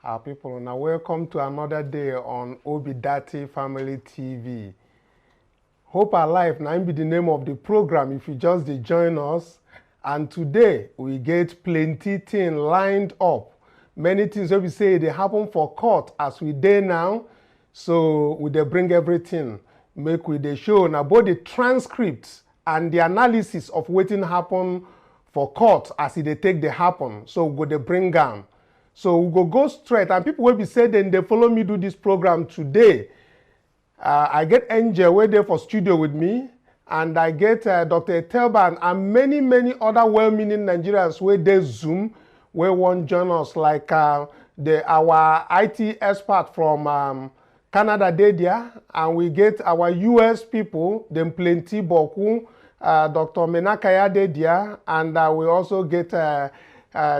Our people, now welcome to another day on Obidati Family TV. Hope Alive now be the name of the program if you just join us. And today we get plenty things lined up. Many things we say they happen for court as we dey now. So we dey bring everything. Make we dey show now both the transcripts and the analysis of wetin happen for court as they take the happen. So we go dey bring them. So we go straight, and people will be saying then they follow me do this program today. I get Angel way there for studio with me, and I get Dr. Telban and many other well-meaning Nigerians where they Zoom, where one join us like our IT expert from Canada there, and we get our US people, them plenty boku, Dr. Menakaya there, and we also get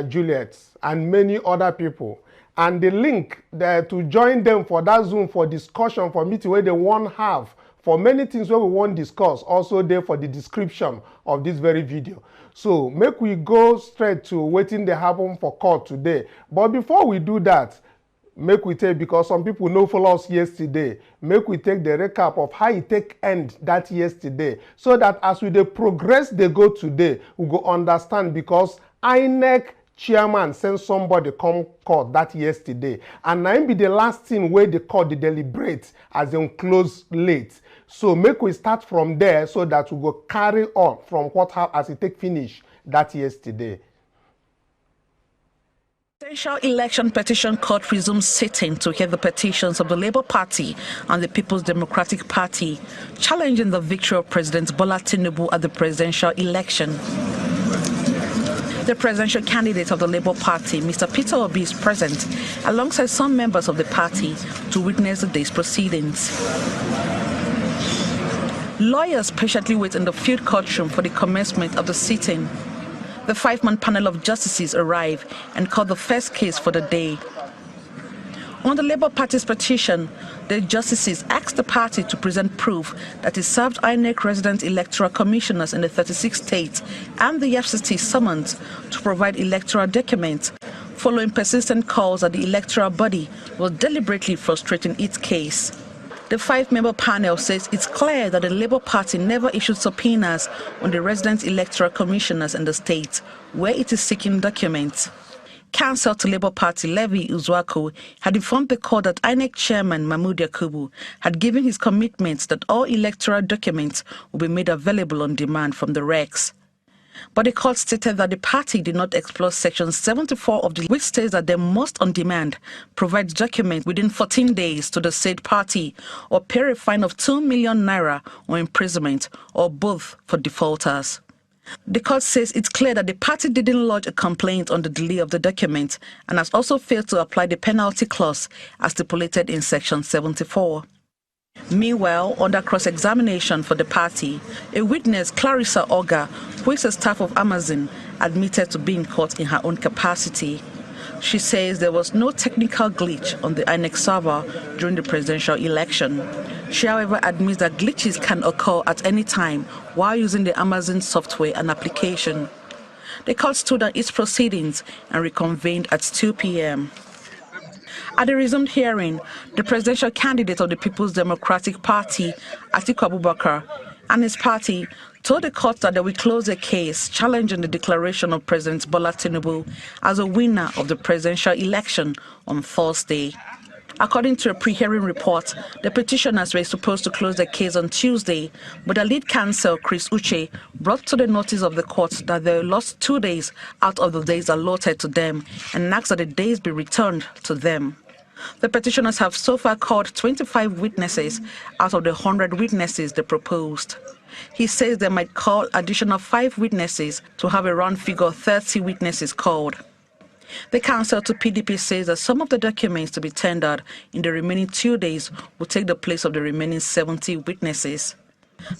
Juliet and many other people. And the link there to join them for that Zoom for discussion, for meeting where they want have, for many things where we want discuss, also there for the description of this very video. So make we go straight to waiting to happen for court today. But before we do that, make we take, because some people no follow us yesterday, make we take the recap of how it take end that yesterday, so that as we dey progress they go today, we go understand, because INEC chairman sent somebody come court that yesterday, and now be the last thing where the court they deliberate as they close late. So make we start from there so that we go carry on from what as it take finish that yesterday. Presidential Election Petition Court resumes sitting to hear the petitions of the Labour Party and the People's Democratic Party challenging the victory of President Bola Tinubu at the presidential election. The presidential candidate of the Labour Party, Mr. Peter Obi, is present alongside some members of the party to witness the day's proceedings. Lawyers patiently wait in the field courtroom for the commencement of the sitting. The five-man panel of justices arrive and call the first case for the day. On the Labour Party's petition, the justices asked the party to present proof that it served INEC resident electoral commissioners in the 36 states and the FCT summons to provide electoral documents, following persistent calls that the electoral body was deliberately frustrating its case. The five-member panel says it's clear that the Labour Party never issued subpoenas on the resident electoral commissioners in the state where it is seeking documents. Counsel to Labour Party Levi Uzwako had informed the court that INEC chairman Mahmoud Yakubu had given his commitments that all electoral documents will be made available on demand from the recs. But the court stated that the party did not explore Section 74 of the which states that they must on demand provide documents within 14 days to the said party or pay a fine of 2 million naira or imprisonment, or both for defaulters. The court says it's clear that the party didn't lodge a complaint on the delay of the document and has also failed to apply the penalty clause as stipulated in Section 74. Meanwhile, under cross-examination for the party, a witness, Clarissa Oga, who is a staff of Amazon, admitted to being caught in her own capacity. She says there was no technical glitch on the INEC server during the presidential election. She, however, admits that glitches can occur at any time while using the Amazon software and application. The court stood on its proceedings and reconvened at 2 p.m. At the resumed hearing, the presidential candidate of the People's Democratic Party, Atiku Abubakar, and his party told the court that they will close a case challenging the declaration of President Bola Tinubu as a winner of the presidential election on Thursday. According to a pre-hearing report, the petitioners were supposed to close the case on Tuesday, but the lead counsel, Chris Uche, brought to the notice of the court that they lost 2 days out of the days allotted to them and asked that the days be returned to them. The petitioners have so far called 25 witnesses out of the 100 witnesses they proposed. He says they might call additional 5 witnesses to have a round figure 30 witnesses called. The counsel to PDP says that some of the documents to be tendered in the remaining 2 days will take the place of the remaining 70 witnesses.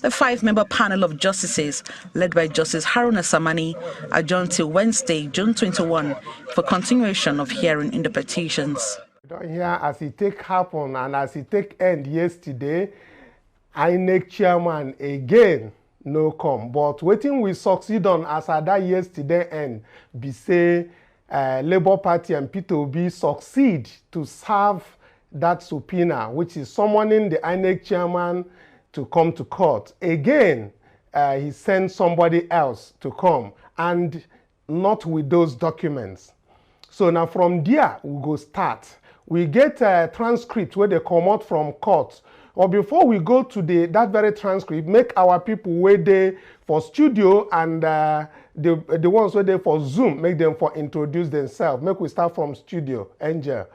The 5-member panel of justices, led by Justice Haruna Samani, adjourned till Wednesday, June 21, for continuation of hearing in the petitions. Here, as it take happen and as it take end yesterday, INEC chairman again no come. But waiting we succeed on as at that yesterday end, be say Labour Party and Peter Obi succeed to serve that subpoena, which is summoning the INEC chairman to come to court. Again, he sent somebody else to come, and not with those documents. So now from there, we go start. We get a transcript where they come out from court. Or before we go to that very transcript, make our people wait there for studio, and the ones wait there for Zoom, make them for introduce themselves. Make we start from studio. Angel.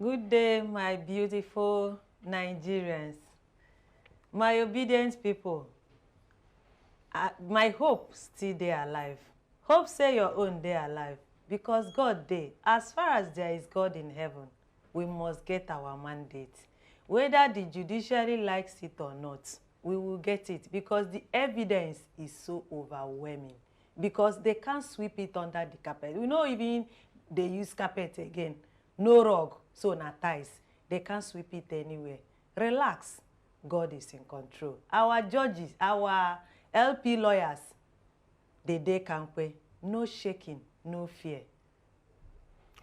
Good day, my beautiful Nigerians. My obedient people. My hope still they alive. Hope say your own day alive. Because God dey. As far as there is God in heaven, we must get our mandate. Whether the judiciary likes it or not, we will get it, because the evidence is so overwhelming. Because they can't sweep it under the carpet. We know even they use carpet again. No rug, so na ties. They can't sweep it anywhere. Relax. God is in control. Our judges, our LP lawyers, they kampe. No shaking, no fear.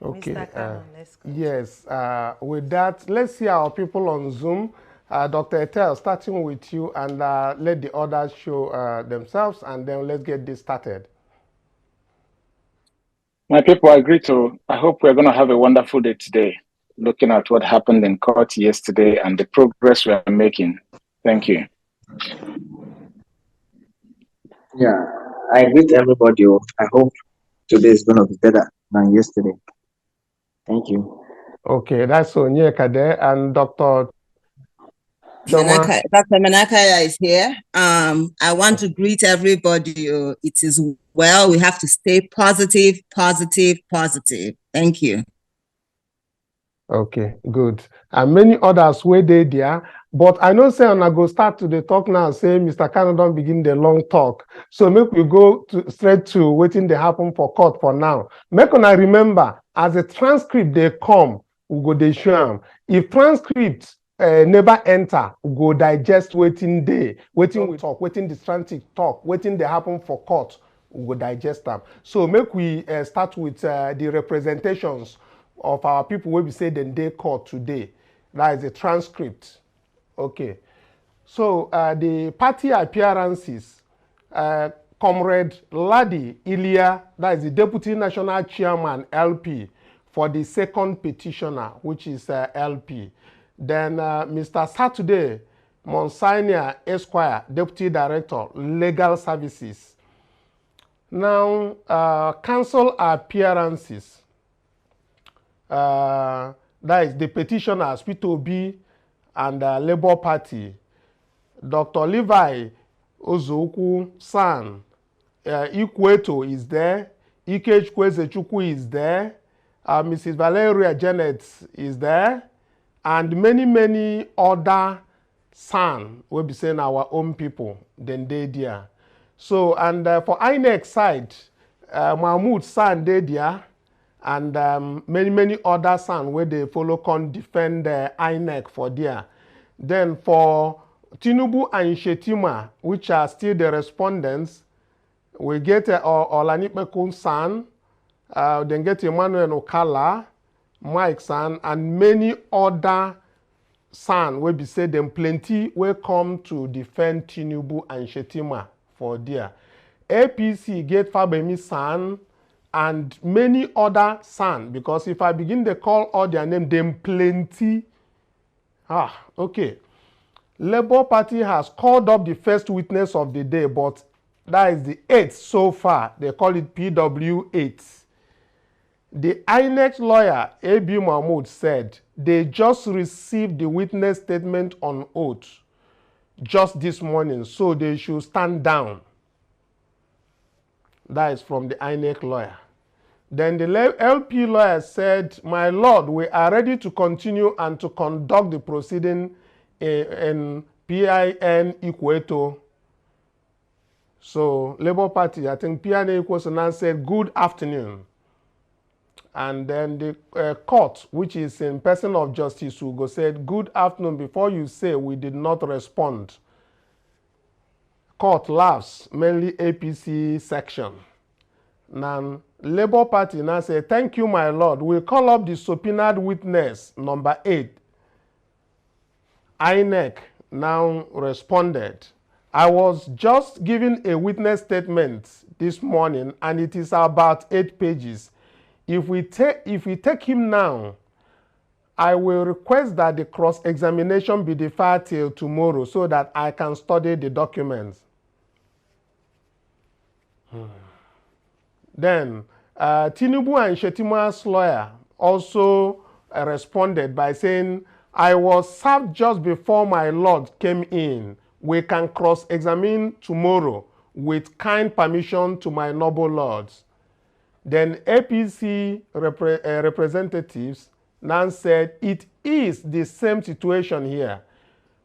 Okay. Mr. Kanu, let's go. Yes. With that, let's see our people on Zoom. Dr. Etel, starting with you, and let the others show themselves, and then let's get this started. My people, I hope we're going to have a wonderful day today, looking at what happened in court yesterday and the progress we're making. Thank you. Yeah, I greet everybody. I hope today is going to be better than yesterday. Thank you. Okay, that's Onyeka there, and Dr. Dr. Manakaya is here. I want to greet everybody. It is well. We have to stay positive, positive, positive. Thank you. Okay, good. And many others were there, but I know say I go start to the talk now, say Mr. Kanu don't begin the long talk. So make we go straight to waiting they happen for court for now. Make una remember, as a transcript they come, we go they show them. If transcripts never enter, we go digest waiting day, waiting we talk, waiting the transcript talk, waiting they happen for court, we go digest them. So make we start with the representations of our people where we say then they court today. That is a transcript. Okay. So the party appearances, Comrade Ladi Ilya, that is the Deputy National Chairman, LP, for the second petitioner, which is LP. Then Mr. Saturday Monsignor Esquire, Deputy Director, Legal Services. Now, council appearances. That is the petitioners, Peter Obi and Labour Party. Dr. Levi Ozoku San, Ikweto is there, Ike Chukwuezechukwu is there, Mrs. Valeria Janet is there, and many other San will be saying our own people, then they there. So, and for INEC side, Mahmoud San they there, and many other San where they follow can defend INEC for there. Then for Tinubu and Shetima, which are still the respondents, we get Olanipekun San, then get Emmanuel Okala, Mike San, and many other San will be said them plenty will come to defend Tinubu and Shetima for there. APC get Fabemi San and many other San, because if I begin to call all their name, them plenty. Okay. Labour Party has called up the first witness of the day, but that is the 8th so far. They call it PW8. The INEC lawyer, A.B. Mahmoud, said they just received the witness statement on oath just this morning, so they should stand down. That is from the INEC lawyer. Then the LP lawyer said, my lord, we are ready to continue and to conduct the proceeding in PIN Ikweto. So Labour Party, I think PIN Ikweto said, good afternoon. And then the court, which is in person of Justice Ugo, said, good afternoon. Before you say we did not respond. Court laughs, mainly APC section. Now, Labour Party now say, thank you, my lord. We'll call up the subpoenaed witness, number 8. INEC now responded. I was just giving a witness statement this morning, and it is about 8 pages. If we take him now, I will request that the cross-examination be deferred till tomorrow so that I can study the documents. Then, Tinubu and Shetima's lawyer also responded by saying, I was served just before my lord came in. We can cross-examine tomorrow with kind permission to my noble lords. Then APC representatives now said, it is the same situation here.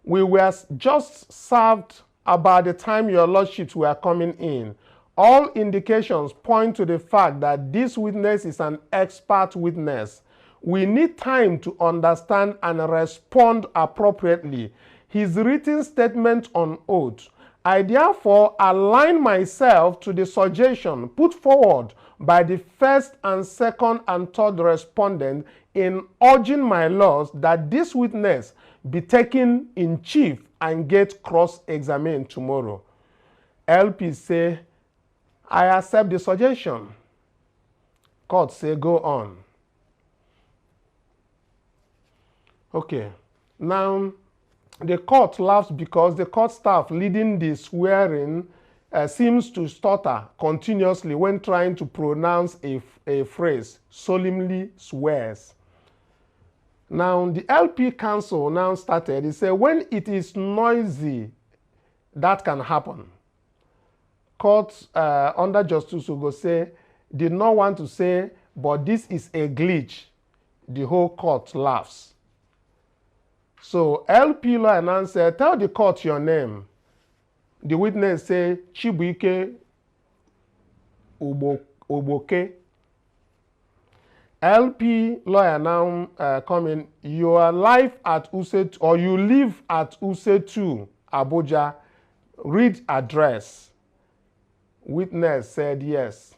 We were just served about the time your lordships were coming in. All indications point to the fact that this witness is an expert witness. We need time to understand and respond appropriately. His written statement on oath. I therefore align myself to the suggestion put forward by the first and second and third respondent in urging my lords that this witness be taken in chief and get cross-examined tomorrow. LP say, I accept the suggestion. Court say, go on. Okay. Now, the court laughs because the court staff leading the swearing seems to stutter continuously when trying to pronounce a phrase, solemnly swears. Now, the LP counsel now started, he said, when it is noisy, that can happen. Court under Justice Ugo say, did not want to say, but this is a glitch. The whole court laughs. So LP lawyer now said, tell the court your name. The witness say, Chibuike Uboke. LP lawyer now coming, you are live at Use, or you live at Use 2, Abuja. Read address. Witness said yes.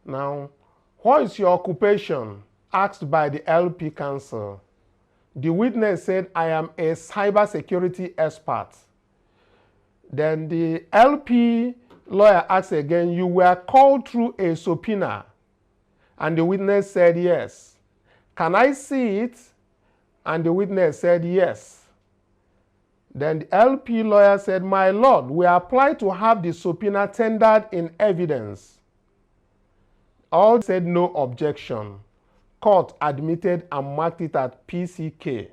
Now, what is your occupation? Asked by the LP counsel. The witness said, I am a cybersecurity expert. Then the LP lawyer asked again, you were called through a subpoena. And the witness said yes. Can I see it? And the witness said yes. Then the LP lawyer said, my lord, we apply to have the subpoena tendered in evidence. All said no objection. Court admitted and marked it at PCK.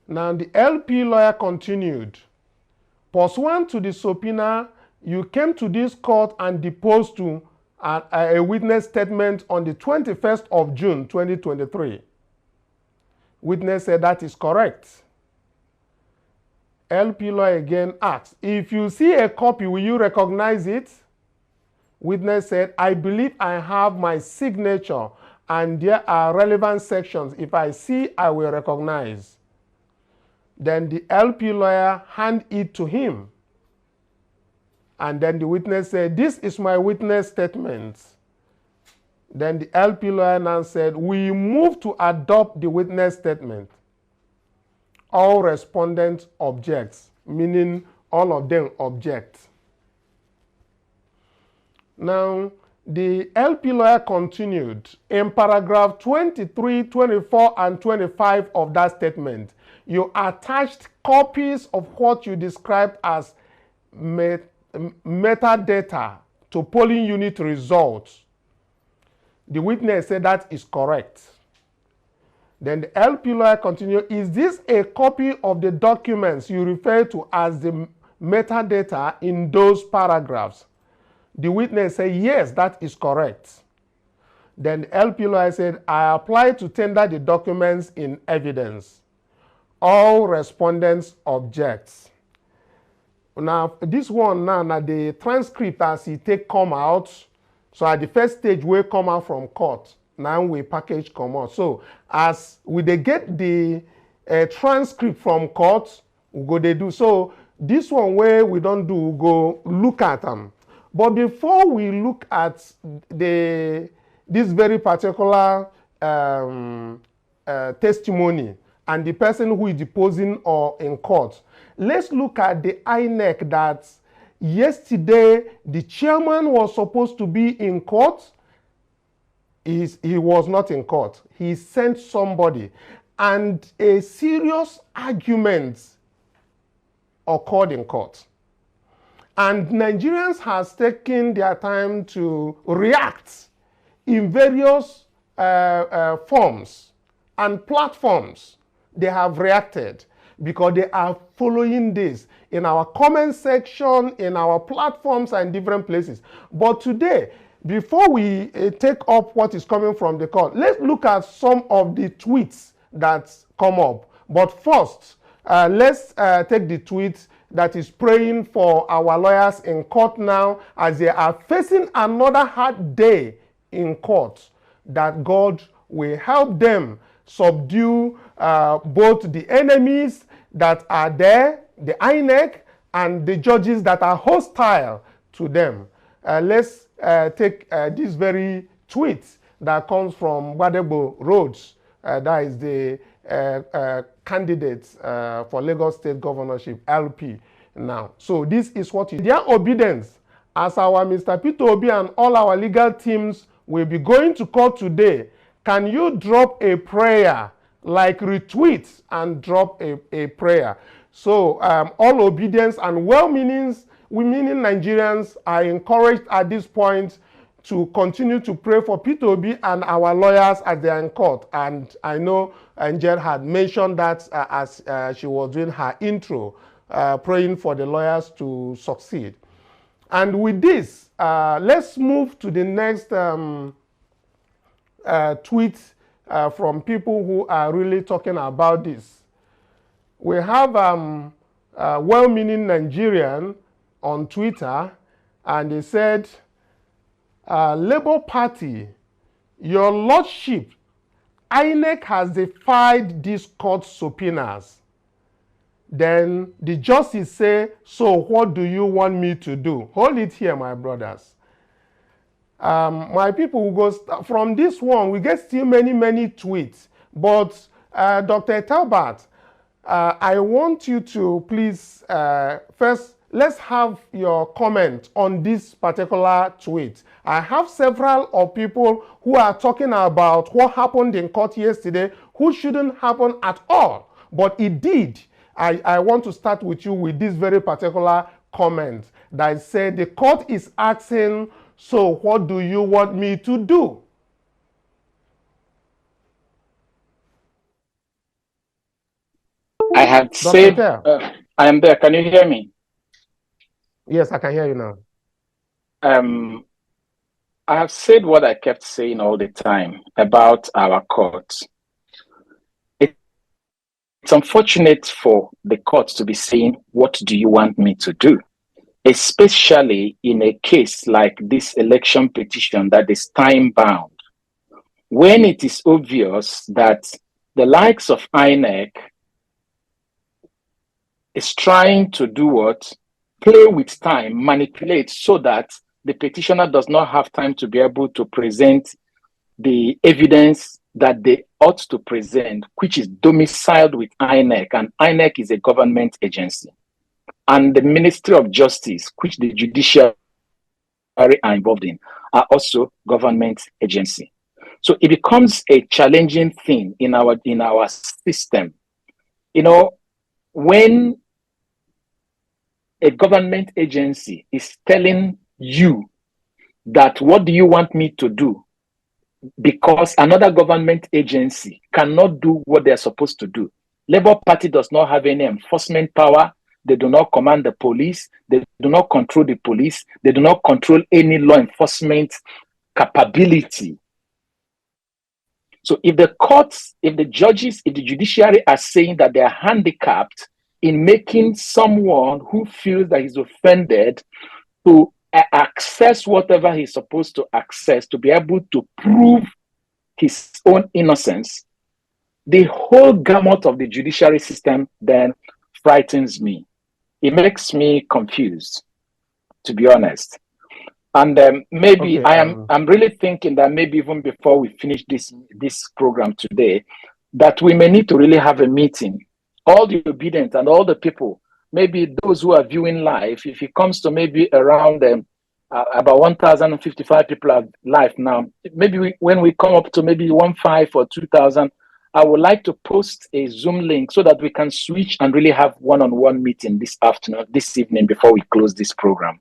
Now the LP lawyer continued. Pursuant to the subpoena, you came to this court and deposed to a witness statement on the 21st of June, 2023. Witness said that is correct. LP lawyer again asked, if you see a copy, will you recognize it? Witness said, I believe I have my signature and there are relevant sections. If I see, I will recognize. Then the LP lawyer handed it to him. And then the witness said, this is my witness statement. Then the LP lawyer now said, we move to adopt the witness statement. All respondents object, meaning all of them object. Now, the LP lawyer continued. In paragraph 23, 24, and 25 of that statement, you attached copies of what you described as metadata to polling unit results. The witness said that is correct. Then the LP lawyer continued, is this a copy of the documents you refer to as the metadata in those paragraphs? The witness said, yes, that is correct. Then the LP lawyer said, I apply to tender the documents in evidence. All respondents object. Now, this one now the transcript as it take come out. So at the first stage, we come out from court. Now we package come out. So as we they get the transcript from court, we go they do. So this one where we don't do, go look at them. But before we look at this very particular testimony and the person who is deposing or in court, let's look at the INEC that yesterday the chairman was supposed to be in court. He was not in court. He sent somebody, and a serious argument occurred in court. And Nigerians has taken their time to react in various forms and platforms. They have reacted because they are following this in our comment section, in our platforms and different places. But today, before we take up what is coming from the court, let's look at some of the tweets that come up. But first, let's take the tweet that is praying for our lawyers in court now as they are facing another hard day in court, that God will help them subdue both the enemies that are there, the INEC, and the judges that are hostile to them. Let's take this very tweet that comes from Wadebo Rhodes, that is the candidate for Lagos State Governorship, LP now. So this is what is their obedience, as our Mr. Peter Obi and all our legal teams will be going to court today. Can you drop a prayer, like retweet and drop a prayer? So all obedience and well-meaning Nigerians are encouraged at this point to continue to pray for Peter Obi and our lawyers as they are in court. And I know Angel had mentioned that as she was doing her intro, praying for the lawyers to succeed. And with this, let's move to the next tweet from people who are really talking about this. We have a well-meaning Nigerian on Twitter, and they said, Labour Party, your lordship, INEC has defied these court subpoenas. Then the justice say, so what do you want me to do? Hold it here, my brothers. My people will go from this one. We get still many tweets, but Dr. Talbot, I want you to please first, let's have your comment on this particular tweet. I have several of people who are talking about what happened in court yesterday, who shouldn't happen at all, but it did. I want to start with you with this very particular comment that said the court is asking, so what do you want me to do? I have said, I am there. Can you hear me? Yes, I can hear you now. I have said what I kept saying all the time about our courts. It's unfortunate for the courts to be saying, what do you want me to do? Especially in a case like this election petition that is time-bound, when it is obvious that the likes of INEC is trying to do what? Play with time, manipulate, so that the petitioner does not have time to be able to present the evidence that they ought to present, which is domiciled with INEC, and INEC is a government agency. And the Ministry of Justice, which the judiciary are involved in, are also government agency. So it becomes a challenging thing in our system. You know, when a government agency is telling you that, what do you want me to do? Because another government agency cannot do what they're supposed to do. Labour Party does not have any enforcement power. They do not command the police. They do not control the police. They do not control any law enforcement capability. So if the courts, if the judges, if the judiciary are saying that they are handicapped in making someone who feels that he's offended to access whatever he's supposed to access to be able to prove his own innocence, the whole gamut of the judiciary system then frightens me. it makes me confused, to be honest. And maybe Okay, I'm really thinking that maybe even before we finish this program today, that we may need to really have a meeting, all the obedient and all the people, maybe those who are viewing live, if it comes to maybe around about 1,055 people are live now, maybe when we come up to maybe 1,500 or 2,000, I would like to post a Zoom link so that we can switch and really have one-on-one meeting this evening before we close this program.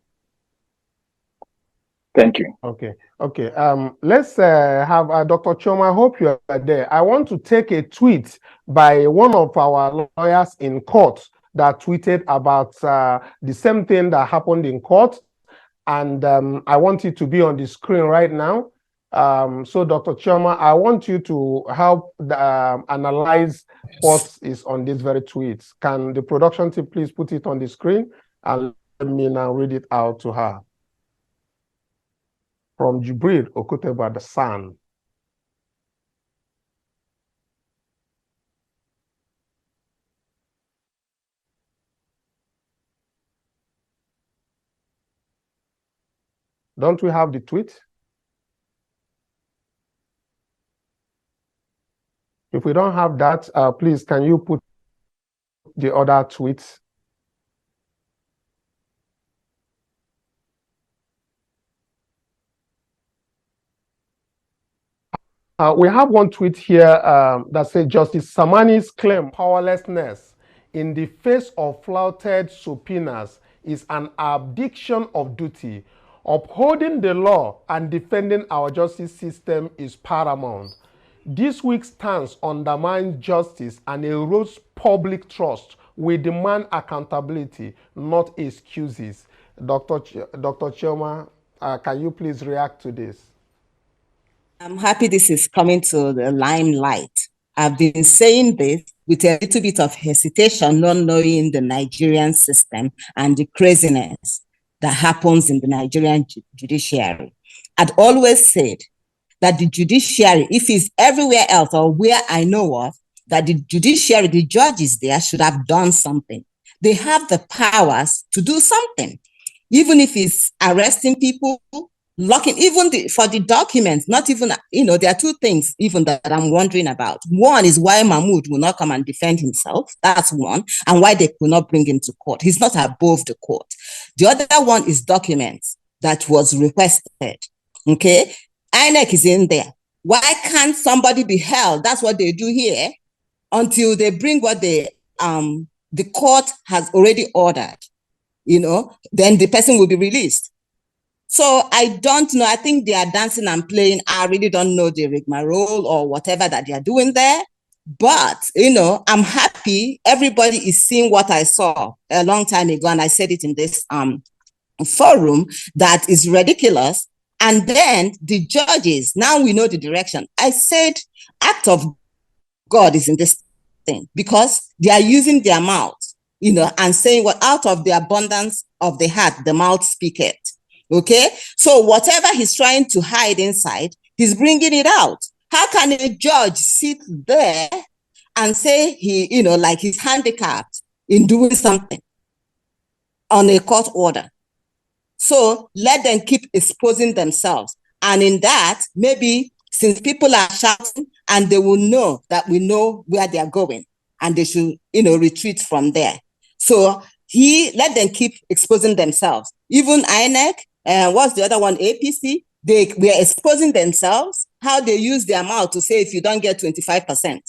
Thank you. Okay. Let's have Dr. Chioma. I hope you are there. I want to take a tweet by one of our lawyers in court that tweeted about the same thing that happened in court. And I want it to be on the screen right now. So Dr. Chioma, I want you to help analyze what is on this very tweet. Can the production team please put it on the screen and let me now read it out to her? From Jibril Okuteba, the Sun. Don't we have the tweet? If we don't have that, please, can you put the other tweets? We have one tweet here that says Justice Samani's claim powerlessness in the face of flouted subpoenas is an abdication of duty. Upholding the law and defending our justice system is paramount. This week's stance undermines justice and erodes public trust. We demand accountability, not excuses. Dr. Chioma, can you please react to this? I'm happy this is coming to the limelight. I've been saying this with a little bit of hesitation, not knowing the Nigerian system and the craziness that happens in the Nigerian judiciary. I'd always said that the judiciary, if it's everywhere else or where I know of, that the judiciary, the judges there should have done something. They have the powers to do something, even if it's arresting people, locking, even for the documents, not even, there are two things even that I'm wondering about. One is why Mahmoud will not come and defend himself. That's one. And why they could not bring him to court. He's not above the court. The other one is documents that was requested. Okay. INEC is in there. Why can't somebody be held? That's what they do here until they bring what the court has already ordered, then the person will be released. So I don't know. I think they are dancing and playing. I really don't know the rigmarole or whatever that they are doing there. But, I'm happy everybody is seeing what I saw a long time ago. And I said it in this forum that is ridiculous. And then the judges, now we know the direction. I said, act of God is in this thing because they are using their mouth, and saying what out of the abundance of the heart, the mouth speaketh. Okay, so whatever he's trying to hide inside, he's bringing it out. How can a judge sit there and say he, like he's handicapped in doing something on a court order? So let them keep exposing themselves. And in that, maybe since people are shouting and they will know that we know where they are going and they should, retreat from there. So let them keep exposing themselves. Even INEC, what's the other one? APC, they were exposing themselves, how they use their mouth to say if you don't get 25%,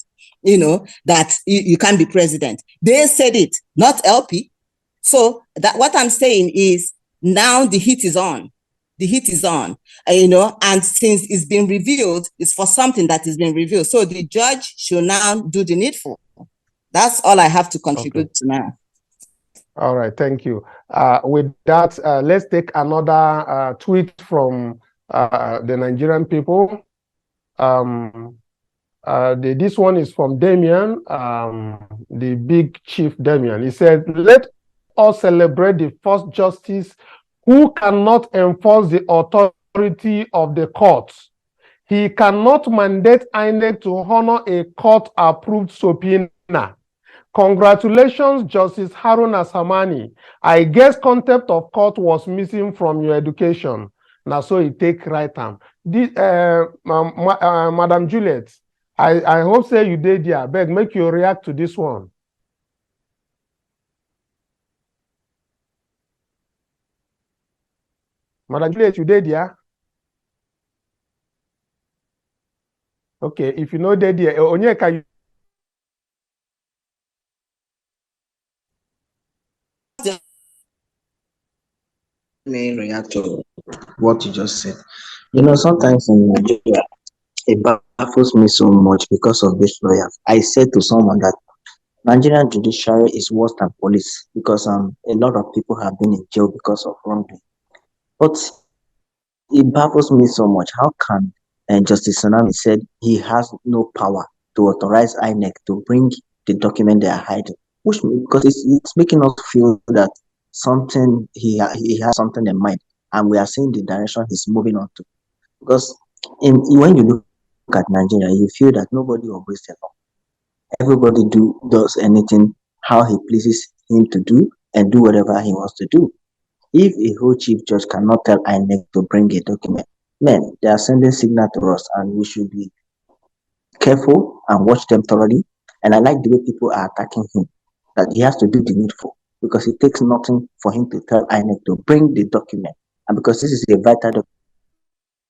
that you can't be president. They said it, not LP. So that what I'm saying is now the heat is on. The heat is on, and since it's been revealed, it's for something that has been revealed. So the judge should now do the needful. That's all I have to contribute to now. All right, thank you. With that, let's take another tweet from the Nigerian people. This one is from Damien, the big chief Damien. He said, let us celebrate the first justice who cannot enforce the authority of the courts. He cannot mandate INEC to honor a court-approved subpoena. Congratulations, Justice Haruna Samani. I guess concept of court was missing from your education. Now, so it take right time. Madam Juliet, I hope say you did there. Beg, make you react to this one. Madam Juliet, you did there? Okay, if you know did there, Onyeka, you me react to what you just said. You know, sometimes in Nigeria, it baffles me so much because of this lawyer. I said to someone that Nigerian judiciary is worse than police because a lot of people have been in jail because of wrongdoing. But it baffles me so much. How can Justice Tsunami said he has no power to authorize INEC to bring the document they are hiding? Which because it's making us feel that something he has something in mind, and we are seeing the direction he's moving on to. Because when you look at Nigeria, you feel that nobody obeys the law. Everybody does anything how he pleases him to do and do whatever he wants to do. If a whole chief judge cannot tell INEC to bring a document, man, they are sending signal to us, and we should be careful and watch them thoroughly. And I like the way people are attacking him, that he has to do the needful, because it takes nothing for him to tell INEC to bring the document. And because this is a vital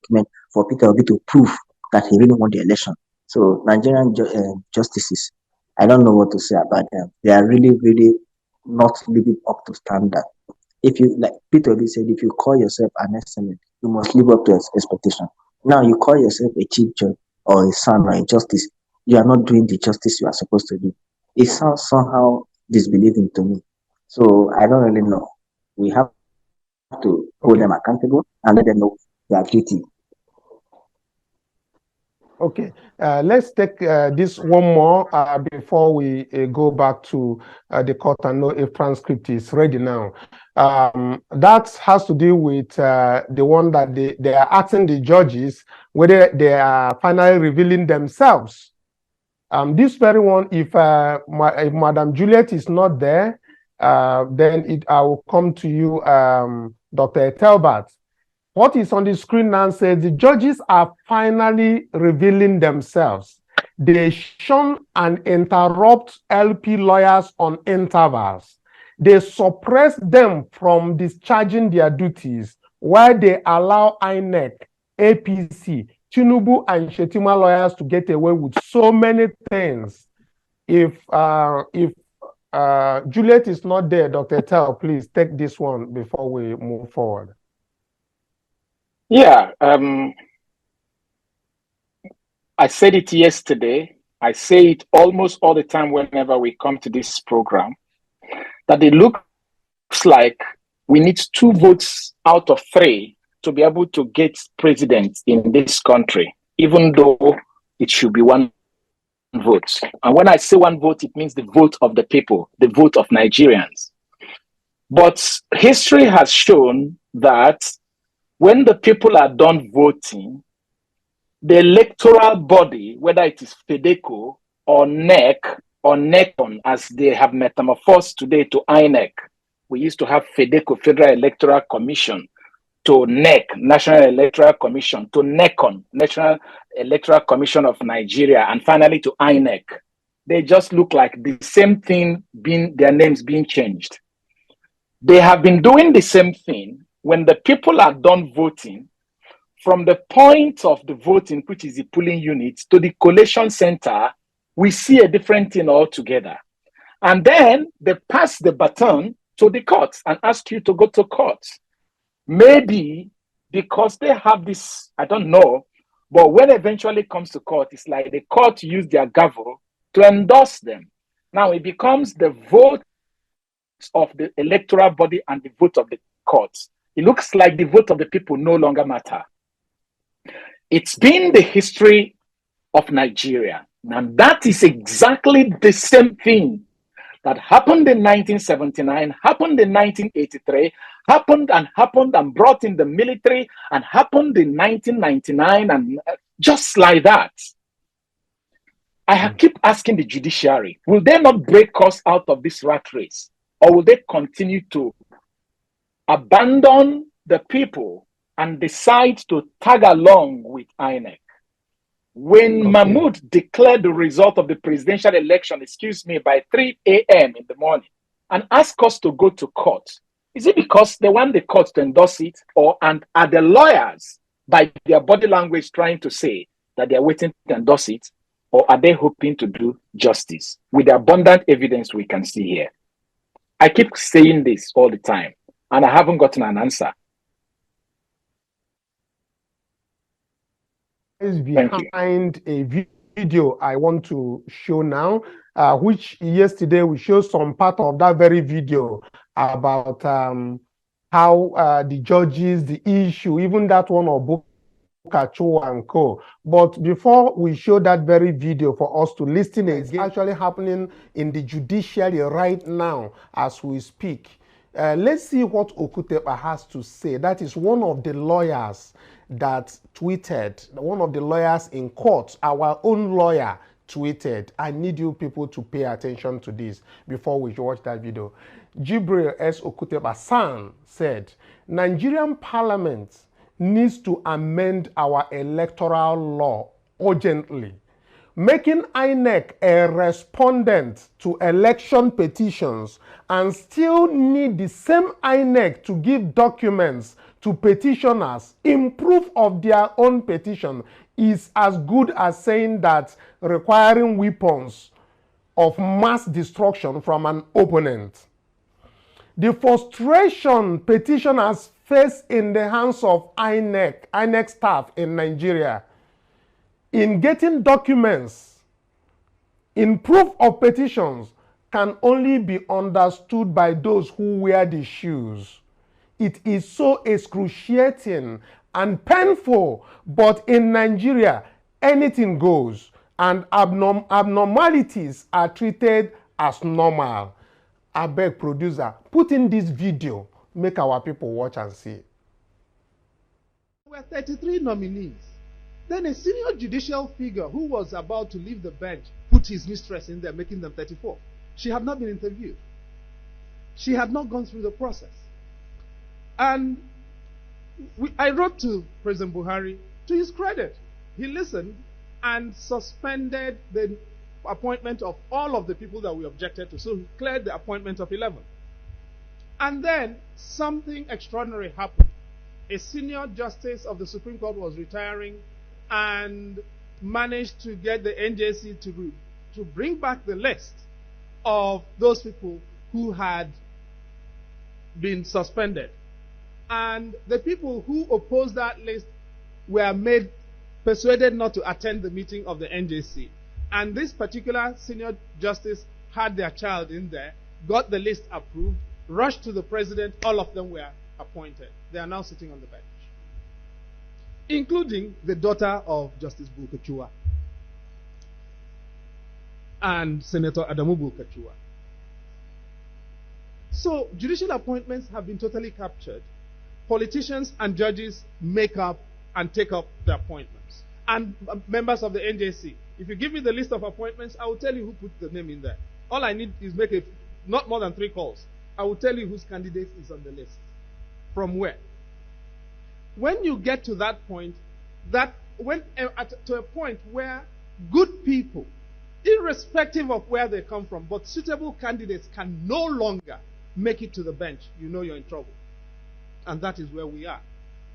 document for Peter Obi to prove that he really won the election. So Nigerian justices, I don't know what to say about them. They are really, really not living up to standard. If you, like Peter Obi said, if you call yourself an excellent, you must live up to expectation. Now you call yourself a chief judge or a son or a justice, you are not doing the justice you are supposed to do. It sounds somehow disbelieving to me. So I don't really know. We have to hold them accountable and let them know they are guilty. Okay, let's take this one more before we go back to the court and know if transcript is ready now. That has to do with the one that they are asking the judges whether they are finally revealing themselves. This very one, if Madam Juliet is not there, then I will come to you, Dr. Telbert. What is on the screen now says the judges are finally revealing themselves. They shun and interrupt LP lawyers on intervals. They suppress them from discharging their duties while they allow INEC, APC, Tinubu, and Shetima lawyers to get away with so many things. If Juliet is not there, Dr. Tel, please take this one before we move forward. Yeah, I said it yesterday. I say it almost all the time whenever we come to this program, that it looks like we need 2 votes out of 3 to be able to get president in this country, even though it should be 1 vote. And when I say 1 vote, it means the vote of the people, the vote of Nigerians. But history has shown that when the people are done voting, the electoral body, whether it is FEDECO or NEC or NECON, as they have metamorphosed today to INEC. We used to have FEDECO, Federal Electoral Commission, to NEC, National Electoral Commission, to NECON, National Electoral Commission of Nigeria, and finally to INEC. They just look like the same thing, their names being changed. They have been doing the same thing. When the people are done voting, from the point of the voting, which is the polling unit, to the collation center, we see a different thing altogether. And then they pass the baton to the courts and ask you to go to court. Maybe because they have this, I don't know, but when it eventually comes to court, it's like the court use their gavel to endorse them. Now it becomes the vote of the electoral body and the vote of the courts. It looks like the vote of the people no longer matter. It's been the history of Nigeria. And that is exactly the same thing that happened in 1979, happened in 1983, happened and brought in the military, and happened in 1999, and just like that. I keep asking the judiciary, will they not break us out of this rat race? Or will they continue to abandon the people and decide to tag along with INEC? When Mahmoud declared the result of the presidential election, by 3 a.m. in the morning, and asked us to go to court, is it because they want the court to endorse it, and are the lawyers, by their body language, trying to say that they are waiting to endorse it, or are they hoping to do justice with the abundant evidence we can see here? I keep saying this all the time, and I haven't gotten an answer. Is behind a video I want to show now, which yesterday we showed some part of that very video about how the judges, the issue, even that one of Bukachu and co. But before we show that very video for us to listen, it's actually happening in the judiciary right now as we speak. Let's see what Okutepa has to say. That is one of the lawyers that tweeted, one of the lawyers in court, our own lawyer tweeted. I need you people to pay attention to this before we watch that video. Jibril S. Okutepa-san said, Nigerian parliament needs to amend our electoral law urgently, making INEC a respondent to election petitions and still need the same INEC to give documents to petitioners in proof of their own petition is as good as saying that requiring weapons of mass destruction from an opponent. The frustration petitioners face in the hands of INEC staff in Nigeria in getting documents in proof of petitions can only be understood by those who wear the shoes. It is so excruciating and painful, but in Nigeria, anything goes, and abnormalities are treated as normal. I beg, producer, put in this video, make our people watch and see. There were 33 nominees. Then a senior judicial figure who was about to leave the bench put his mistress in there, making them 34. She had not been interviewed. She had not gone through the process. And I wrote to President Buhari, to his credit, he listened and suspended the appointment of all of the people that we objected to. So he cleared the appointment of 11. And then something extraordinary happened. A senior justice of the Supreme Court was retiring and managed to get the NJC to bring back the list of those people who had been suspended. And the people who opposed that list were persuaded not to attend the meeting of the NJC. And this particular senior justice had their child in there, got the list approved, rushed to the president, all of them were appointed. They are now sitting on the bench, including the daughter of Justice Bulkachua and Senator Adamu Bulkachua. So judicial appointments have been totally captured. Politicians and judges make up and take up the appointments. And members of the NJC. If you give me the list of appointments, I will tell you who put the name in there. All I need is make not more than 3 calls. I will tell you whose candidate is on the list. From where? When you get to that point, to a point where good people, irrespective of where they come from, but suitable candidates can no longer make it to the bench, you know you're in trouble. And that is where we are.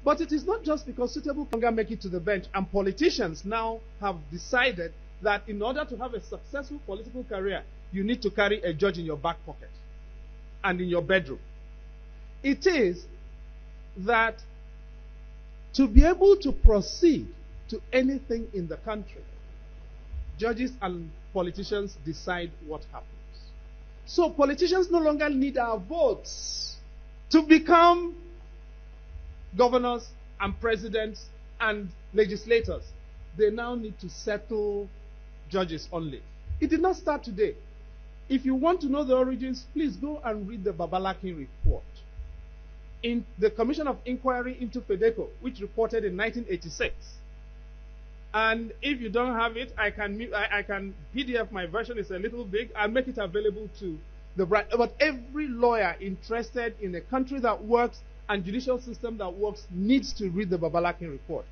But it is not just because suitable can no longer make it to the bench, and politicians now have decided that in order to have a successful political career, you need to carry a judge in your back pocket and in your bedroom. It is that to be able to proceed to anything in the country, judges and politicians decide what happens. So politicians no longer need our votes to become governors and presidents and legislators. They now need to settle judges only. It did not start today. If you want to know the origins, please go and read the Babalaki report. In the Commission of Inquiry into FEDECO, which reported in 1986, And if you don't have it, I can PDF my version. It's a little big. I'll make it available to the bride. But every lawyer interested in a country that works and judicial system that works needs to read the Babalakin report,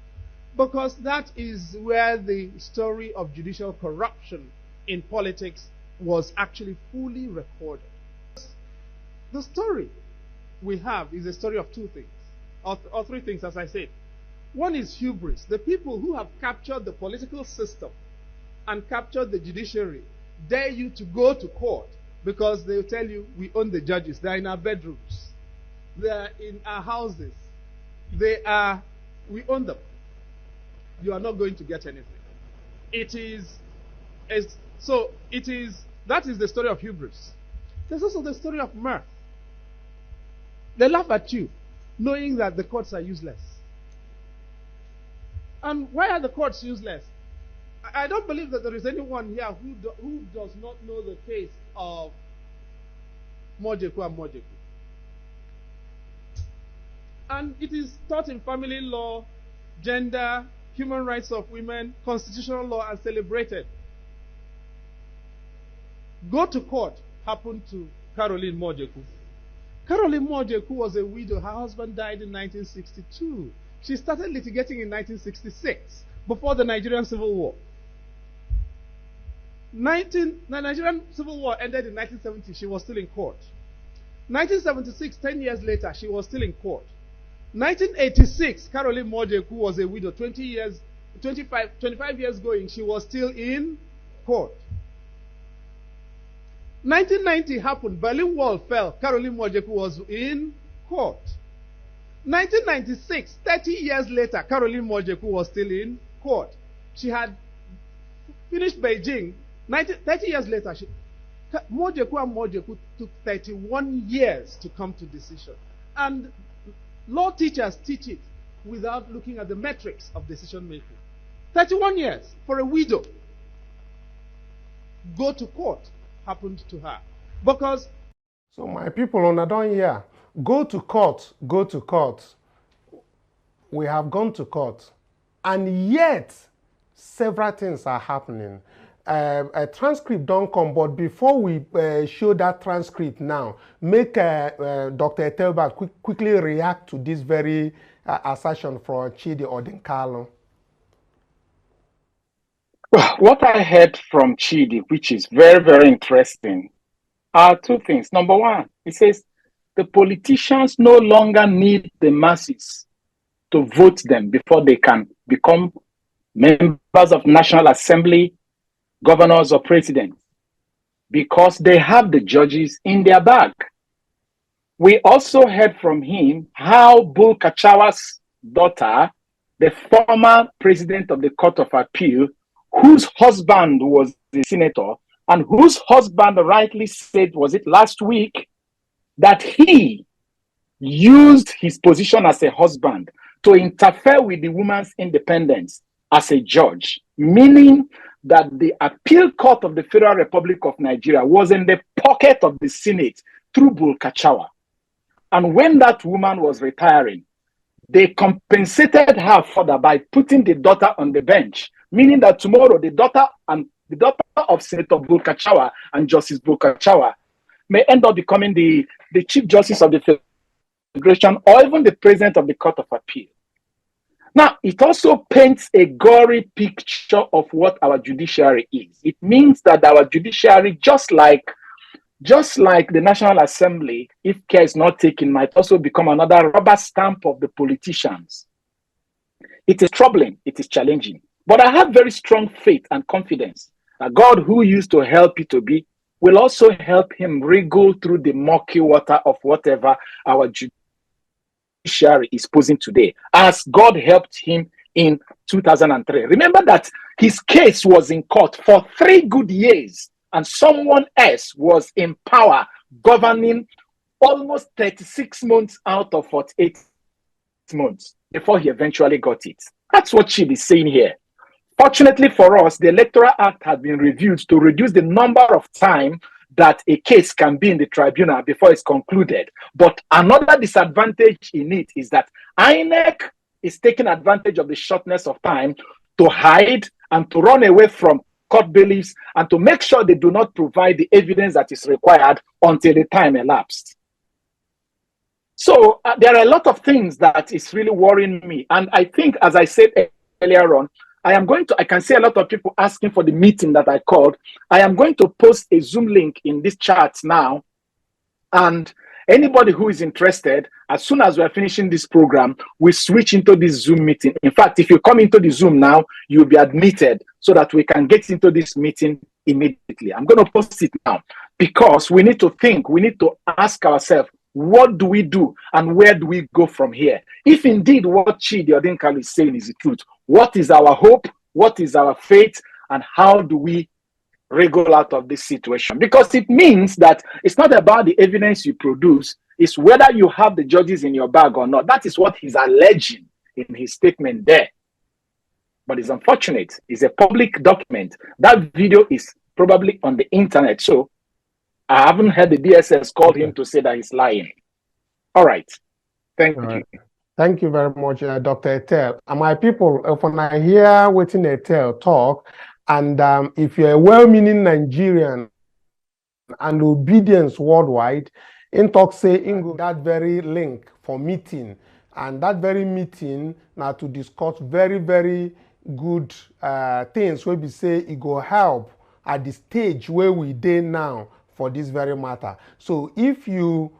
because that is where the story of judicial corruption in politics was actually fully recorded. The story we have is a story of two things, or three things, as I said. One is hubris. The people who have captured the political system and captured the judiciary dare you to go to court because they'll tell you, we own the judges. They're in our bedrooms. They're in our houses. We own them. You are not going to get anything. That is the story of hubris. There's also the story of mirth. They laugh at you, knowing that the courts are useless. And why are the courts useless? I don't believe that there is anyone here who does not know the case of Mojeku and Mojeku. And it is taught in family law, gender, human rights of women, constitutional law, and celebrated. Go to court happened to Caroline Mojeku. Caroline Mojeku was a widow. Her husband died in 1962. She started litigating in 1966, before the Nigerian Civil War. The Nigerian Civil War ended in 1970. She was still in court. 1976, 10 years later, she was still in court. 1986, Caroline Mojeku was a widow. 25 years going, she was still in court. 1990 happened. Berlin Wall fell. Caroline Mojeku was in court. 1996, 30 years later, Caroline Mojeku was still in court. She had finished Beijing. 30 years later, Mojeku and Mojeku took 31 years to come to decision. And law teachers teach it without looking at the metrics of decision making. 31 years for a widow. Go to court happened to her. Because... So my people on Adon here, go to court, go to court. We have gone to court. And yet, several things are happening. A transcript don't come, but before we show that transcript now, make Dr. Etelba quickly react to this very assertion from Chidi Odinkalo. What I heard from Chidi, which is very, very interesting, are two things. Number one, it says the politicians no longer need the masses to vote them before they can become members of National Assembly, governors, or presidents, because they have the judges in their bag. We also heard from him how Bull Kachawa's daughter, the former president of the Court of Appeal, whose husband was the senator, and whose husband rightly said, was it last week, that he used his position as a husband to interfere with the woman's independence as a judge, meaning that the appeal court of the Federal Republic of Nigeria was in the pocket of the Senate through Bull Kachawa. And when that woman was retiring, they compensated her further by putting the daughter on the bench, meaning that tomorrow the daughter of Senator Bull Kachawa and Justice Bull Kachawa may end up becoming the Chief Justice of the Federation or even the President of the Court of Appeal. Now, it also paints a gory picture of what our judiciary is. It means that our judiciary, just like the National Assembly, if care is not taken, might also become another rubber stamp of the politicians. It is troubling, it is challenging. But I have very strong faith and confidence that God, who used to help it to be, will also help him wriggle through the murky water of whatever our judiciary is posing today, as God helped him in 2003. Remember that his case was in court for 3 good years, and someone else was in power, governing almost 36 months out of 48 months before he eventually got it. That's what Chidi is saying here. Fortunately for us, the Electoral Act has been reviewed to reduce the number of time that a case can be in the tribunal before it's concluded. But another disadvantage in it is that INEC is taking advantage of the shortness of time to hide and to run away from court bailiffs and to make sure they do not provide the evidence that is required until the time elapsed. So there are a lot of things that is really worrying me. And I think, as I said earlier on, I can see a lot of people asking for the meeting that I called. I am going to post a Zoom link in this chat now. And anybody who is interested, as soon as we're finishing this program, we switch into this Zoom meeting. In fact, if you come into the Zoom now, you'll be admitted so that we can get into this meeting immediately. I'm going to post it now because we need to think, we need to ask ourselves, what do we do and where do we go from here? If indeed what Chidi Odinkalu is saying is the truth, what is our hope? What is our faith? And how do we wriggle out of this situation? Because it means that it's not about the evidence you produce, it's whether you have the judges in your bag or not. That is what he's alleging in his statement there. But it's unfortunate. It's a public document. That video is probably on the internet. So I haven't heard the DSS called him to say that he's lying. All right. Thank you. Thank you very much, Dr. Etel. And my people, when I hear waiting Etel talk, and if you're a well-meaning Nigerian and obedience worldwide, in talk say in that very link for meeting, and that very meeting now to discuss very, very good things where we say it go help at the stage where we dey now for this very matter. So if you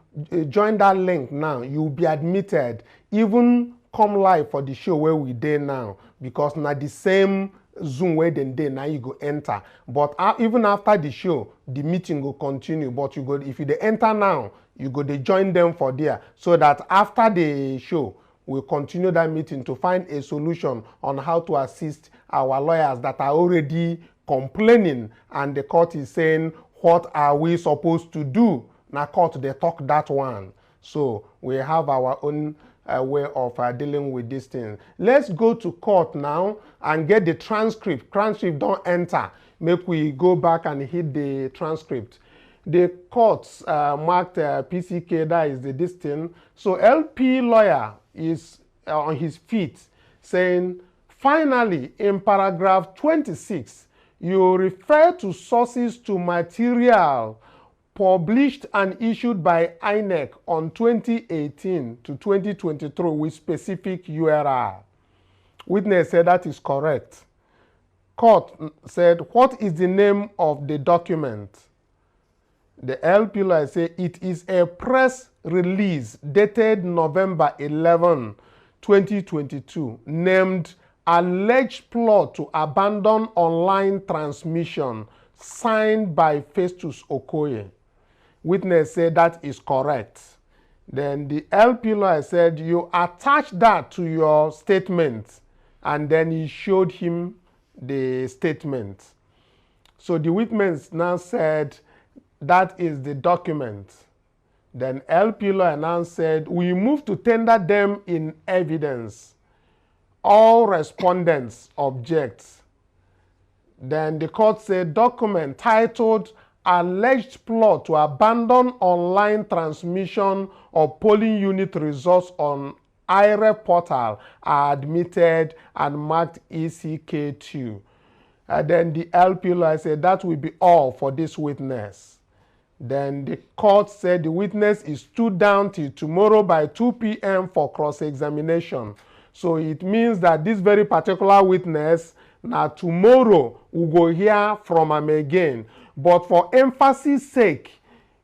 join that link now, you'll be admitted, even come live for the show where we dey now, because now the same Zoom where then day now you go enter. But even after the show, the meeting will continue. But you go, if you dey enter now, you go to join them for there, so that after the show, we'll continue that meeting to find a solution on how to assist our lawyers that are already complaining, and the court is saying, what are we supposed to do? Now court, they talk that one. So we have our own way of dealing with this thing. Let's go to court now and get the transcript. Transcript don't enter. Make we go back and hit the transcript. The courts marked PCK, that is this thing. So LP lawyer is on his feet saying, finally, in paragraph 26, you refer to sources to material published and issued by INEC on 2018 to 2023 with specific URL. Witness said that is correct. Court said, what is the name of the document? The LP lawyer said it is a press release dated November 11, 2022, named Alleged Plot to Abandon Online Transmission, signed by Festus Okoye. Witness said that is correct. Then the LP lawyer said, you attach that to your statement, and then he showed him the statement. So the witness now said, that is the document. Then LP lawyer now said, we move to tender them in evidence. All respondents object. Then the court said, document titled Alleged Plot to Abandon Online Transmission of Polling Unit Results on IRE portal are admitted and marked ECK2. Then the LP lawyer said that will be all for this witness. Then the court said the witness is stood down till tomorrow by 2 p.m. for cross-examination. So it means that this very particular witness, now tomorrow we go hear from him again. But for emphasis sake,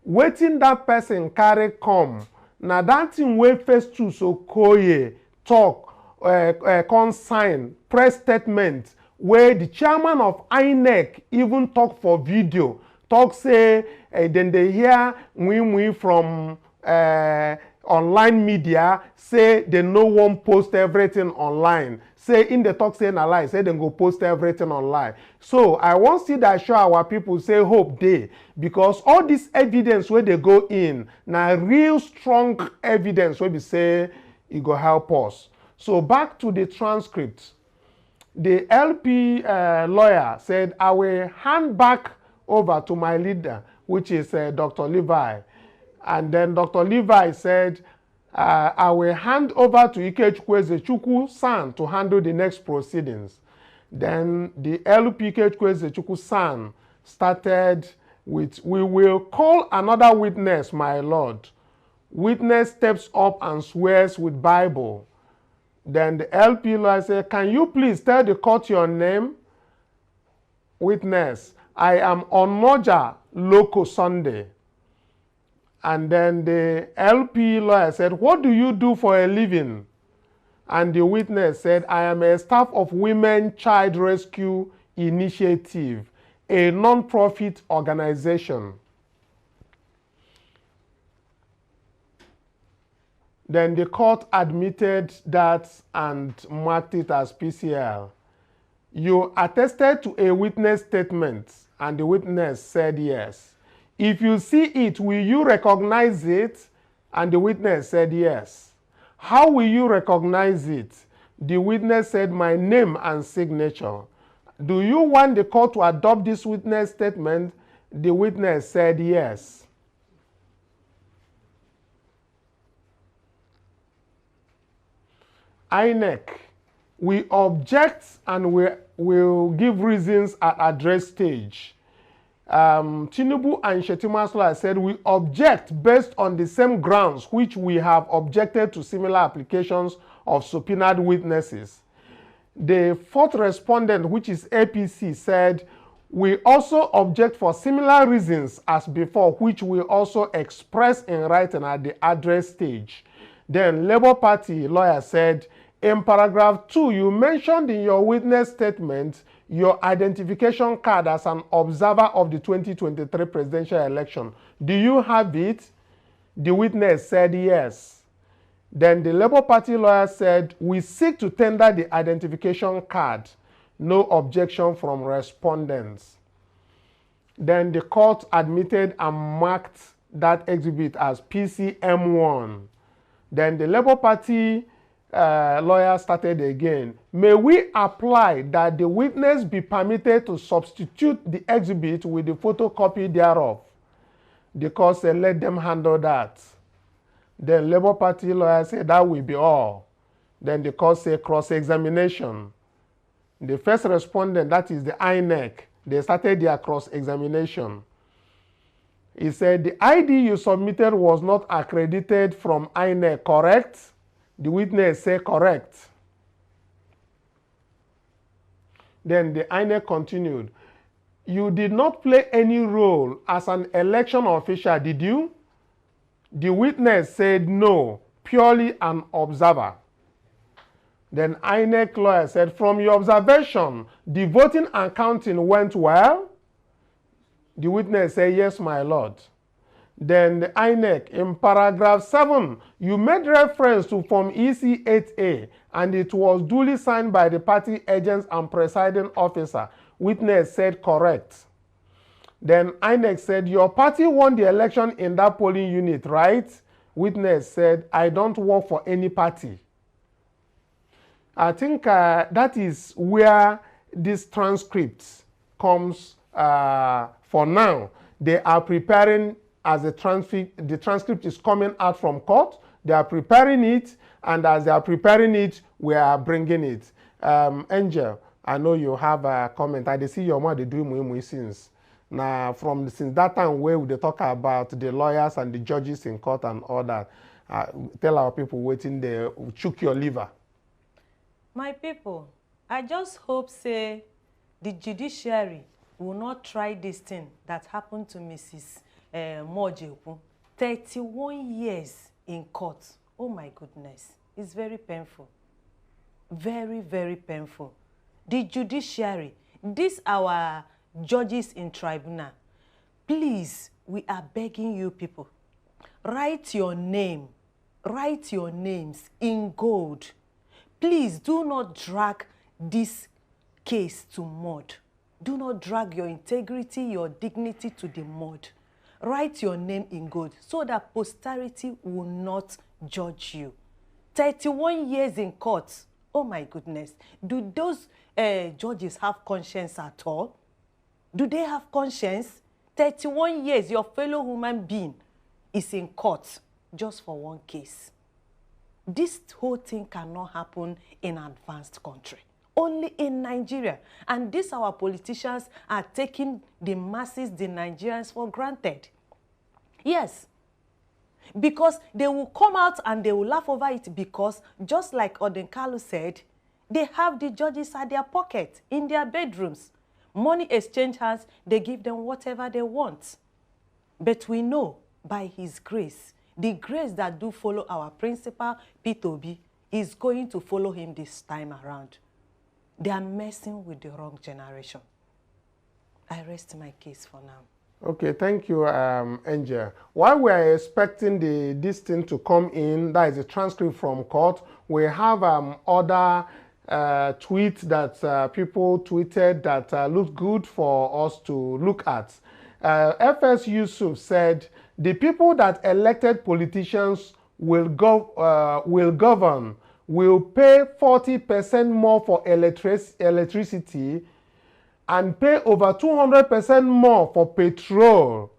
waiting that person carry come. Now that thing wey Festus Okoye talk, consign, press statement, where the chairman of INEC even talk for video, talk say, then they hear we from online media, say they no one post everything online. Say in the talk say na lie, say they go post everything online. So I want to see that show our people say hope day, because all this evidence where they go in, now real strong evidence where we say it go help us. So back to the transcript. The LP lawyer said, I will hand back over to my leader, which is Dr. Levi. And then Dr. Levi said, I will hand over to Ikechukwu Chukwu San to handle the next proceedings. Then the LPK Kwezechukwu San started with, "We will call another witness, my lord." Witness steps up and swears with Bible. Then the LP lawyer said, "Can you please tell the court your name?" Witness, "I am Onoja Loco Sunday." And then the LP lawyer said, "What do you do for a living?" And the witness said, "I am a staff of Women Child Rescue Initiative, a non-profit organization." Then the court admitted that and marked it as PCL. "You attested to a witness statement," and the witness said yes. "If you see it, will you recognize it?" And the witness said yes. "How will you recognize it?" The witness said, "My name and signature." "Do you want the court to adopt this witness statement?" The witness said yes. INEC, "We object and we will give reasons at address stage." Tinubu and Shetima's lawyer said, "We object based on the same grounds which we have objected to similar applications of subpoenaed witnesses." The fourth respondent, which is APC, said, "We also object for similar reasons as before, which we also express in writing at the address stage." Then Labour Party lawyer said, "In paragraph 2, you mentioned in your witness statement your identification card as an observer of the 2023 presidential election. Do you have it?" The witness said yes. Then the Labour Party lawyer said, "We seek to tender the identification card." No objection from respondents. Then the court admitted and marked that exhibit as PCM1. Then the Labour Party lawyer started again. "May we apply that the witness be permitted to substitute the exhibit with the photocopy thereof?" The court said, "Let them handle that." Then Labour Party lawyer said, "That will be all." Then the court said, "Cross-examination." The first respondent, that is the INEC, they started their cross-examination. He said, "The ID you submitted was not accredited from INEC, correct?" The witness said, "Correct." Then the INEC continued, "You did not play any role as an election official, did you?" The witness said, "No, purely an observer." Then INEC lawyer said, "From your observation, the voting and counting went well?" The witness said, "Yes, my lord." Then the INEC, in paragraph 7, you made reference to Form EC 8A, and it was duly signed by the party agents and presiding officer. Witness said, "Correct." Then INEC said, "Your party won the election in that polling unit, right?" Witness said, "I don't work for any party." I think that is where this transcript comes for now. They are preparing as the transcript is coming out from court. They are preparing it, and as they are preparing it, we are bringing it. Angel, I know you have a comment. I see your mother doing since. Now, since that time where we talk about the lawyers and the judges in court and all that, tell our people waiting there, chook your liver. My people, I just hope say the judiciary will not try this thing that happened to Mrs. Mojeku. 31 years in court. Oh my goodness. It's very painful. Very, very painful. The judiciary, these our judges in tribunal, please, we are begging you people, write your name, write your names in gold. Please do not drag this case to mud. Do not drag your integrity, your dignity to the mud. Write your name in gold so that posterity will not judge you. 31 years in court. Oh my goodness. Do those judges have conscience at all? Do they have conscience? 31 years, your fellow human being is in court just for one case. This whole thing cannot happen in an advanced country. only in Nigeria. And these our politicians are taking the masses, the Nigerians, for granted. Yes. Because they will come out and they will laugh over it because, just like Odenkalu said, they have the judges at their pocket, in their bedrooms. Money exchange hands, they give them whatever they want. But we know, by his grace, the grace that do follow our principal, P2B, is going to follow him this time around. They are messing with the wrong generation. I rest my case for now. Okay, thank you, Angel. While we are expecting this thing to come in, that is a transcript from court, we have other tweets that people tweeted that look good for us to look at. FS Yusuf said, the people that elected politicians will govern, will pay 40% more for electricity and pay over 200% more for petrol,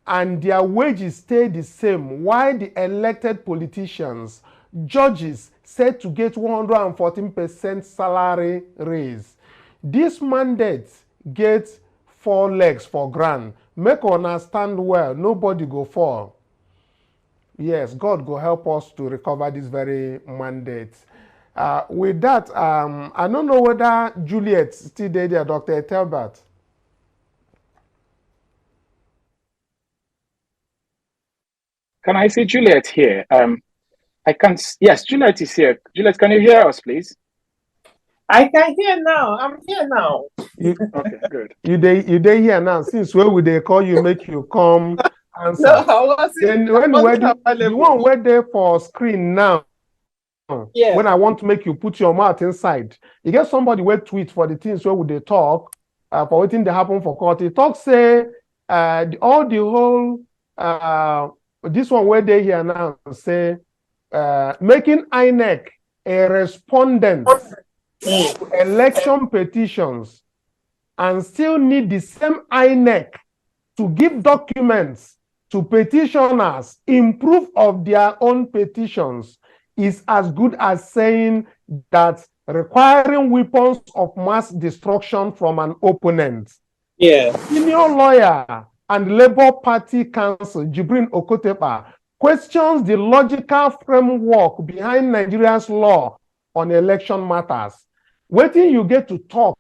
and their wages stay the same, while the elected politicians, judges, said to get 114% salary raise. This mandate gets 4 legs for grand. Make understand well, nobody go fall. Yes, God go help us to recover this very mandate. With that, I don't know whether Juliet still there, Dr. Telbert. Can I see Juliet here? I can't. Yes, Juliet is here. Juliet, can you hear us, please? I can hear now. I'm here now. Okay, good. You dey here now. Since where would they call you, make you come answer? No, I wasn't. Then when the one where there for screen now. Yeah. When I want to make you put your mouth inside, you get somebody where tweet for the things where would they talk for what thing they happen for court. He talk say all the whole this one where they here now say making INEC a respondent to election petitions and still need the same INEC to give documents to petitioners in proof of their own petitions is as good as saying that requiring weapons of mass destruction from an opponent. Yeah. Senior lawyer and Labour Party counsel Jibrin Okotepa questions the logical framework behind Nigeria's law on election matters. Waiting you get to talk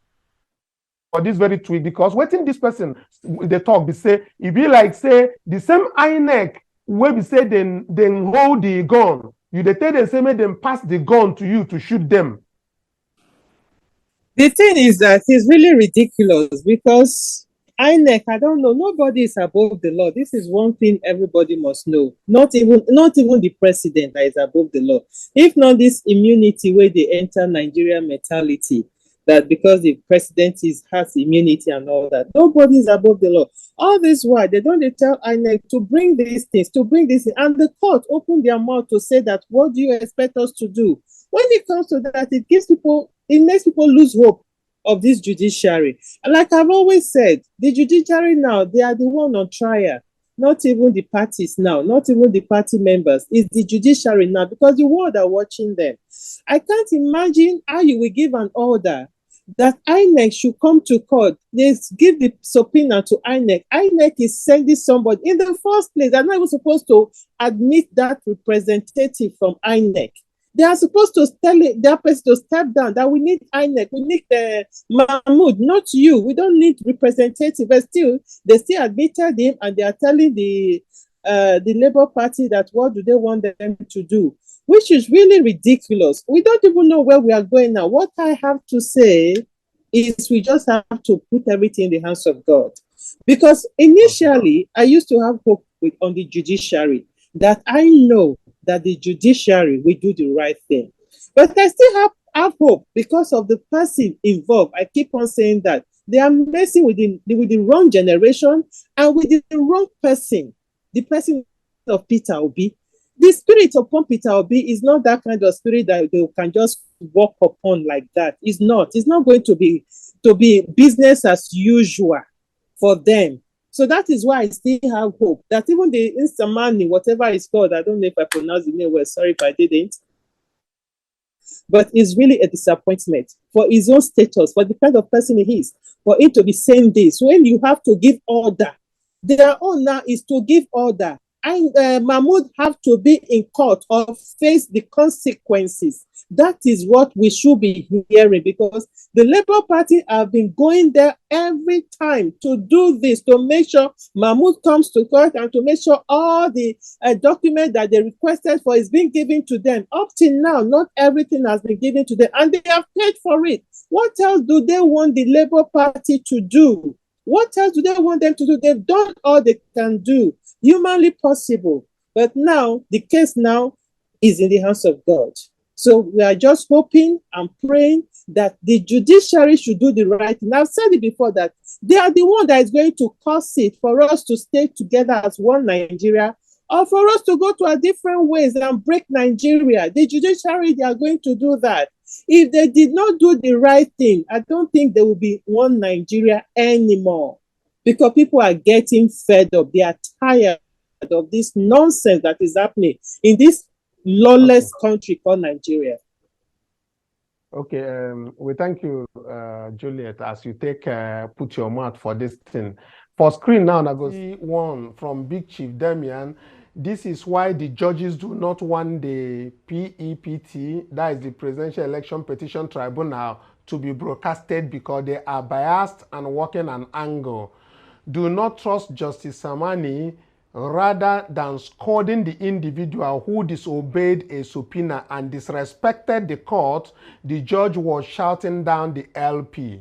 for this very tweet, because waiting this person they talk, they say it be like say the same INEC where we say then hold the gun. You they tell them say make them pass the gun to you to shoot them. The thing is that it's really ridiculous because INEC, I don't know, nobody is above the law. This is one thing everybody must know. Not even the president that is above the law. If not this immunity where they enter Nigeria mentality, that because the president has immunity and all that, nobody is above the law. All this while they don't tell INEC to bring these things, and the court open their mouth to say that what do you expect us to do? When it comes to that, it makes people lose hope of this judiciary. And like I've always said, the judiciary now, they are the one on trial. Not even the parties now, not even the party members. It's the judiciary now because the world are watching them. I can't imagine how you will give an order that INEC should come to court. They give the subpoena to INEC. INEC is sending somebody. In the first place, they're not even supposed to admit that representative from INEC. They are supposed to tell their person to step down, that we need INEC, we need Mahmoud, not you. We don't need representative. But still, they still admitted him and they are telling the Labour Party that what do they want them to do, which is really ridiculous. We don't even know where we are going now. What I have to say is we just have to put everything in the hands of God. Because initially, I used to have hope on the judiciary, that I know that the judiciary will do the right thing. But I still have hope because of the person involved. I keep on saying that they are messing with the wrong generation and with the wrong person. The person of Peter Obi. The spirit upon Peter Obi is not that kind of spirit that they can just walk upon like that. It's not. It's not going to be business as usual for them. So that is why I still have hope that even the Instamani, whatever it's called, I don't know if I pronounced the name well, sorry if I didn't. but it's really a disappointment for his own status, for the kind of person he is, for him to be saying this. When you have to give order, their own now is to give order. And Mahmoud have to be in court or face the consequences. That is what we should be hearing, because the Labour Party have been going there every time to do this, to make sure Mahmoud comes to court and to make sure all the documents that they requested for is being given to them. Up till now, not everything has been given to them, and they have paid for it. What else do they want the Labour Party to do? What else do they want them to do? They've done all they can do, humanly possible. But now, the case now is in the hands of God. So we are just hoping and praying that the judiciary should do the right thing. I've said it before that they are the one that is going to cause it for us to stay together as one Nigeria, or for us to go to a different ways and break Nigeria. The judiciary, they are going to do that. If they did not do the right thing, I don't think there will be one Nigeria anymore, because people are getting fed up. They are tired of this nonsense that is happening in this lawless country called Nigeria. Okay, we thank you, Juliet, as you take put your mouth for this thing. For screen now, I go see one from Big Chief Damian. This is why the judges do not want the PEPT, that is the Presidential Election Petition Tribunal, to be broadcasted, because they are biased and working an angle. Do not trust Justice Samani. Rather than scolding the individual who disobeyed a subpoena and disrespected the court, the judge was shouting down the LP.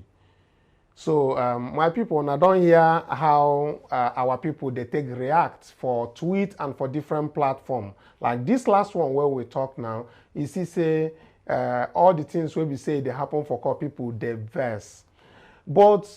So my people, now don't hear how our people, they take react for tweet and for different platform. Like this last one where we talk now, is he say all the things where we say they happen for court people, they verse. But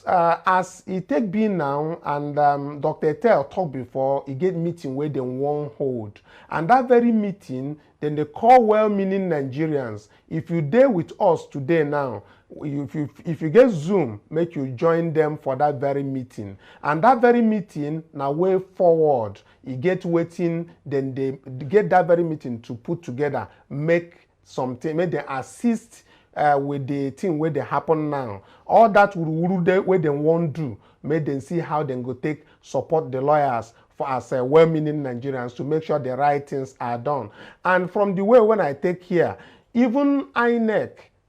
as it take been now, and Dr. Etel talked before, he get meeting where they won't hold. And that very meeting, then they call well-meaning Nigerians. If you there with us today now, if you get Zoom, make you join them for that very meeting. And that very meeting, now way forward, you get waiting, then they get that very meeting to put together, make something, make them assist with the thing where they happen now. All that where they won't do, make them see how they go take support the lawyers for as well-meaning Nigerians to make sure the right things are done. And from the way when I take here, even INEC,